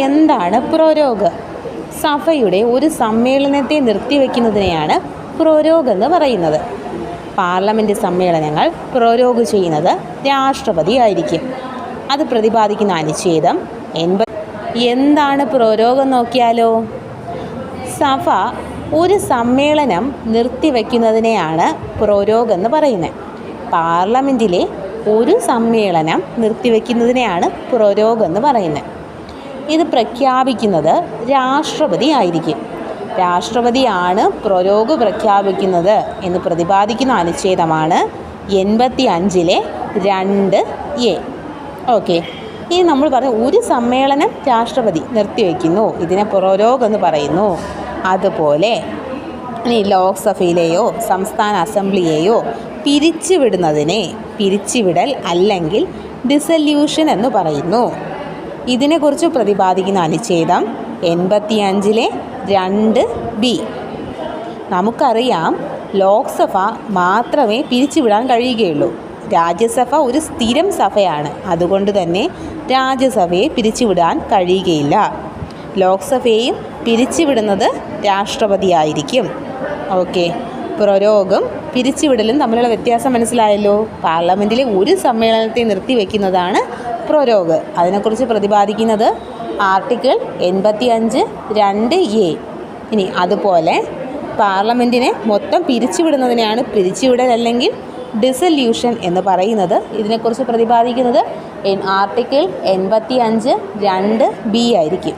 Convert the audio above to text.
എന്താണ് പ്രൊരോഗ്? സഭയുടെ ഒരു സമ്മേളനത്തെ നിർത്തിവെക്കുന്നതിനെയാണ് പ്രൊരോഗ് എന്ന് പറയുന്നത്. പാർലമെൻറ്റ് സമ്മേളനങ്ങൾ പ്രൊരോഗ് ചെയ്യുന്നത് രാഷ്ട്രപതി ആയിരിക്കും. അത് പ്രതിപാദിക്കുന്ന അനുച്ഛേദം 80. എന്താണ് പ്രൊരോഗ് എന്ന് നോക്കിയാലോ. സഭ ഒരു സമ്മേളനം നിർത്തിവെക്കുന്നതിനെയാണ് പ്രൊരോഗ് എന്ന് പറയുന്നത്. പാർലമെൻറ്റിലെ ഒരു സമ്മേളനം നിർത്തിവെക്കുന്നതിനെയാണ് പ്രൊരോഗ് എന്ന് പറയുന്നത്. ഇത് പ്രഖ്യാപിക്കുന്നത് രാഷ്ട്രപതി ആയിരിക്കും. രാഷ്ട്രപതിയാണ് പ്രൊരോഗ് പ്രഖ്യാപിക്കുന്നത് എന്ന് പ്രതിപാദിക്കുന്ന അനുച്ഛേദമാണ് 85-ലെ 2A. ഓക്കെ, ഇനി നമ്മൾ പറഞ്ഞ ഒരു സമ്മേളനം രാഷ്ട്രപതി നിർത്തിവെക്കുന്നു, ഇതിനെ പ്രൊരോഗ് എന്ന് പറയുന്നു. അതുപോലെ ഇനി ലോക്സഭയിലെയോ സംസ്ഥാന അസംബ്ലിയെയോ പിരിച്ചുവിടുന്നതിനെ പിരിച്ചുവിടൽ അല്ലെങ്കിൽ ഡിസല്യൂഷൻ എന്ന് പറയുന്നു. ഇതിനെക്കുറിച്ച് പ്രതിപാദിക്കുന്ന അനുച്ഛേദം 85-ലെ 2B. നമുക്കറിയാം, ലോക്സഭ മാത്രമേ പിരിച്ചുവിടാൻ കഴിയുകയുള്ളൂ. രാജ്യസഭ ഒരു സ്ഥിരം സഭയാണ്. അതുകൊണ്ട് തന്നെ രാജ്യസഭയെ പിരിച്ചുവിടാൻ കഴിയുകയില്ല. ലോക്സഭയെയും പിരിച്ചുവിടുന്നത് രാഷ്ട്രപതിയായിരിക്കും. ഓക്കെ, പ്രൊരോഗും പിരിച്ചുവിടലും തമ്മിലുള്ള വ്യത്യാസം മനസ്സിലായല്ലോ. പാർലമെൻറ്റിലെ ഒരു സമ്മേളനത്തെ നിർത്തിവെക്കുന്നതാണ് പ്രൊരോഗ്. അതിനെക്കുറിച്ച് പ്രതിപാദിക്കുന്നത് ആർട്ടിക്കിൾ 85(2)A. ഇനി അതുപോലെ പാർലമെൻറ്റിനെ മൊത്തം പിരിച്ചുവിടുന്നതിനെയാണ് പിരിച്ചുവിടൽ അല്ലെങ്കിൽ ഡിസല്യൂഷൻ എന്ന് പറയുന്നത്. ഇതിനെക്കുറിച്ച് പ്രതിപാദിക്കുന്നത് ആർട്ടിക്കിൾ 85(2)B ആയിരിക്കും.